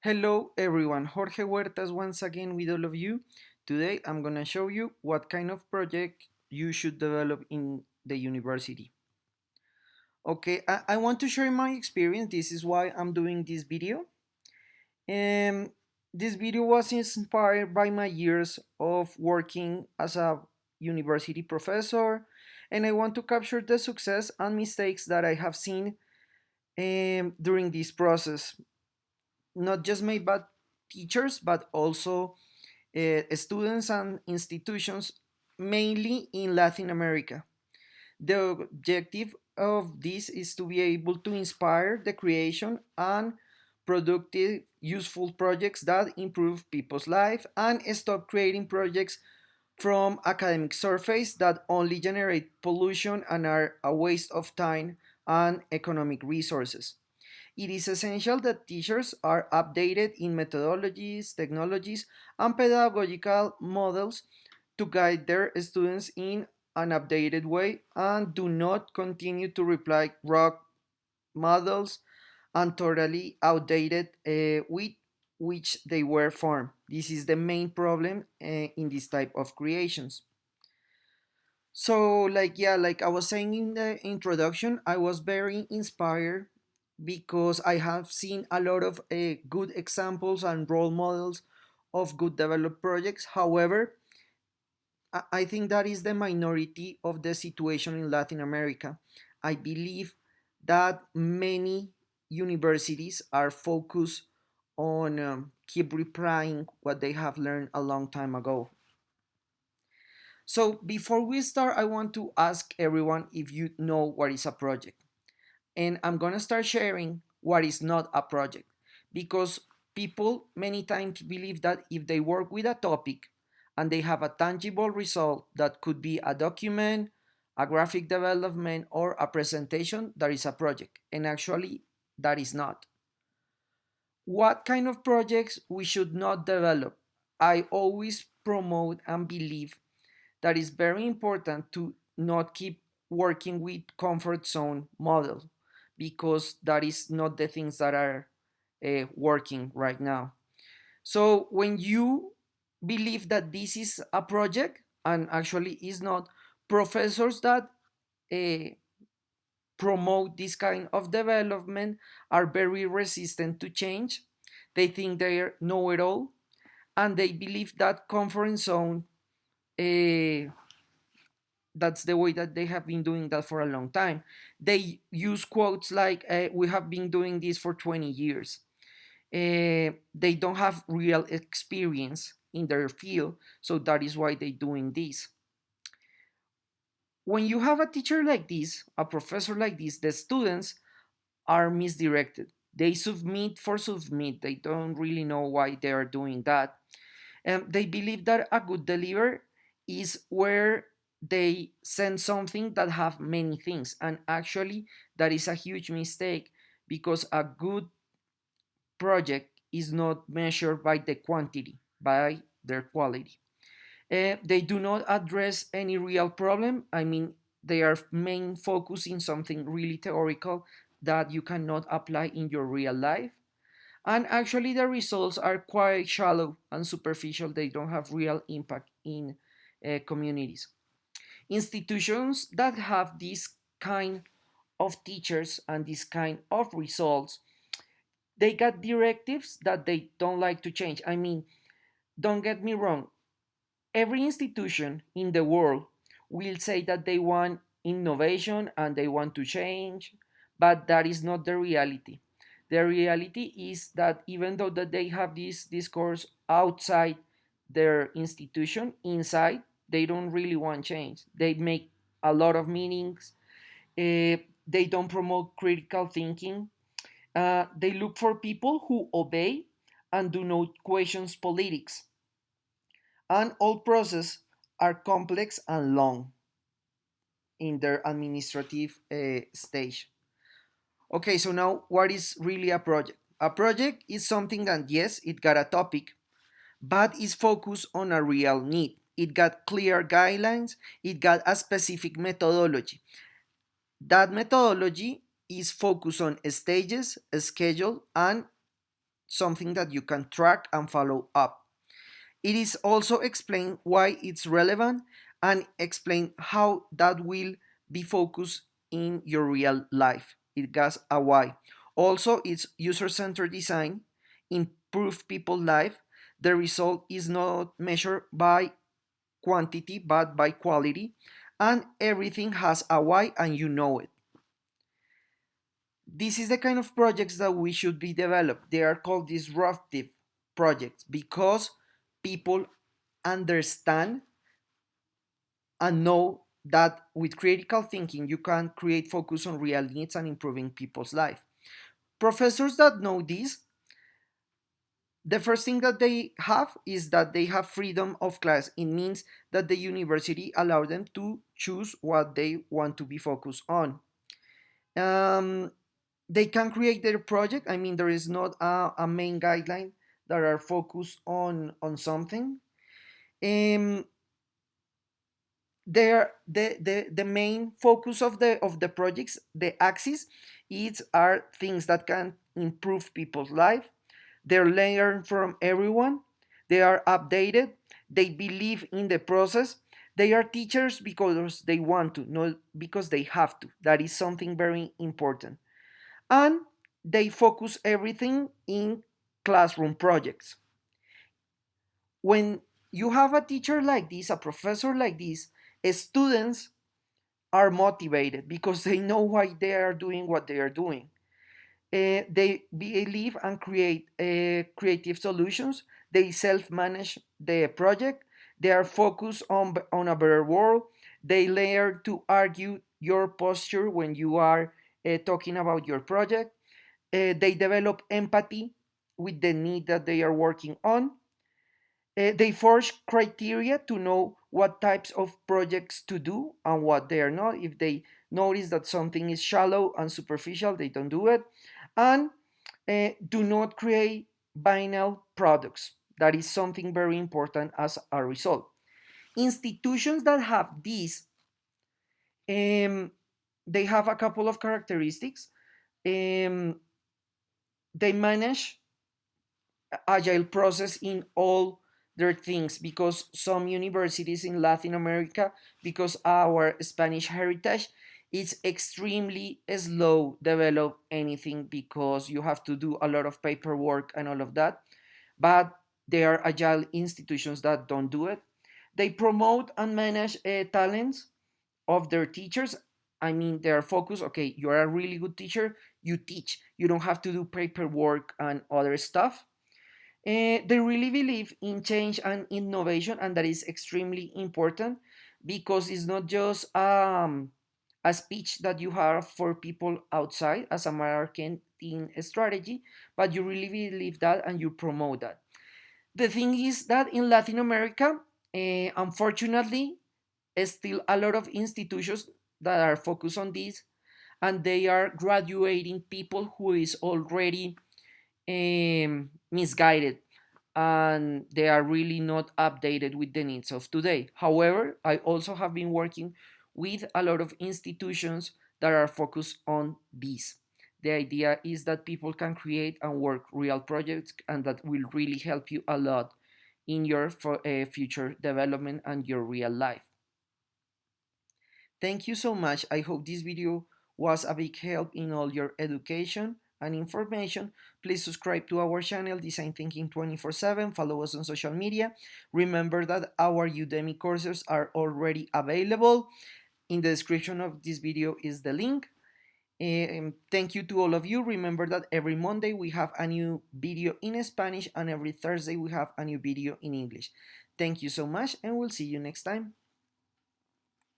Hello everyone, Jorge Huertas once again with all of you. Today I'm gonna show you what kind of project you should develop in the university. Okay, I want to share my experience. This is why I'm doing this video. Um, this video was inspired by my years of working as a university professor, and I want to capture the success and mistakes that I have seen during this process, not just made by teachers, but also students and institutions, mainly in Latin America. The objective of this is to be able to inspire the creation and productive, useful projects that improve people's life and stop creating projects from academic surface that only generate pollution and are a waste of time and economic resources. It is essential that teachers are updated in methodologies, technologies, and pedagogical models to guide their students in an updated way and do not continue to reply rock models and totally outdated with which they were formed. This is the main problem in this type of creations. So, like I was saying in the introduction, I was very inspired because I have seen a lot of good examples and role models of good developed projects. However, I think that is the minority of the situation in Latin America. I believe that many universities are focused on keep replying what they have learned a long time ago. So before we start, I want to ask everyone if you know what is a project. And I'm gonna start sharing what is not a project because people many times believe that if they work with a topic and they have a tangible result that could be a document, a graphic development, or a presentation, that is a project. And actually, that is not. What kind of projects we should not develop? I always promote and believe that is very important to not keep working with comfort zone model because that is not the things that are working right now. So when you believe that this is a project and actually is not, professors that uh, promote this kind of development are very resistant to change. They think they know it all, and they believe that comfort zone uh, that's the way that they have been doing that for a long time. They use quotes like, we have been doing this for 20 years. They don't have real experience in their field, so that is why they're doing this. When you have a teacher like this, a professor like this, the students are misdirected. They submit for submit. They don't really know why they are doing that. They believe that a good deliver is where they send something that have many things, and actually that is a huge mistake because a good project is not measured by the quantity, by their quality. They do not address any real problem. I mean, they are main focus in something really theoretical that you cannot apply in your real life. And actually, the results are quite shallow and superficial. They don't have real impact in communities. Institutions that have this kind of teachers and this kind of results, they got directives that they don't like to change. I mean, don't get me wrong, every institution in the world will say that they want innovation and they want to change, but that is not the reality. The reality is that even though that they have this discourse outside their institution, inside they don't really want change. They make a lot of meetings. They don't promote critical thinking. They look for people who obey and do not question politics, and all processes are complex and long in their administrative stage. Okay, so now what is really a project? A project is something that, yes, it got a topic, but is focused on a real need. It got clear guidelines, it got a specific methodology. That methodology is focused on stages, schedule, and something that you can track and follow up. It is also explain why it's relevant and explain how that will be focused in your real life. It has a why. Also, it's user-centered design, improve people's life. The result is not measured by quantity but by quality, and everything has a why and you know it. This is the kind of projects that we should be developed. They are called disruptive projects because people understand and know that with critical thinking you can create focus on real needs and improving people's life. Professors that know this, the first thing that they have is that they have freedom of class. It means that the university allow them to choose what they want to be focused on. um, they can create their project. I mean, there is not a main guideline that are focused on something. um, the main focus of the projects, the axis, is are things that can improve people's life. They learn from everyone, they are updated, they believe in the process, they are teachers because they want to, not because they have to. That is something very important. And they focus everything in classroom projects. When you have a teacher like this, a professor like this, students are motivated because they know why they are doing what they are doing. They believe and create creative solutions. They self-manage the project. They are focused on a better world. They learn to argue your posture when you are talking about your project. They develop empathy with the need that they are working on. They force criteria to know what types of projects to do and what they are not. If they notice that something is shallow and superficial, they don't do it. And do not create binary products. That is something very important as a result. Institutions that have this, um, they have a couple of characteristics. Um, they manage agile process in all their things, because some universities in Latin America, because our Spanish heritage, is extremely slow develop anything because you have to do a lot of paperwork and all of that. But there are agile institutions that don't do it. They promote and manage talents of their teachers. I mean, they are focused. Okay, you're a really good teacher, you teach, you don't have to do paperwork and other stuff. They really believe in change and innovation, and that is extremely important because it's not just a speech that you have for people outside as a marketing strategy, but you really believe that and you promote that. The thing is that in Latin America, unfortunately, still a lot of institutions that are focused on this, and they are graduating people who is already misguided, and they are really not updated with the needs of today. However, I also have been working with a lot of institutions that are focused on this. The idea is that people can create and work real projects, and that will really help you a lot in your future development and your real life. Thank you so much. I hope this video was a big help in all your education and information. Please subscribe to our channel Design Thinking 24/7. Follow us on social media. Remember that our Udemy courses are already available. In the description of this video is the link. Thank you to all of you. Remember that every Monday we have a new video in Spanish, and every Thursday we have a new video in English. Thank you so much, and we'll see you next time.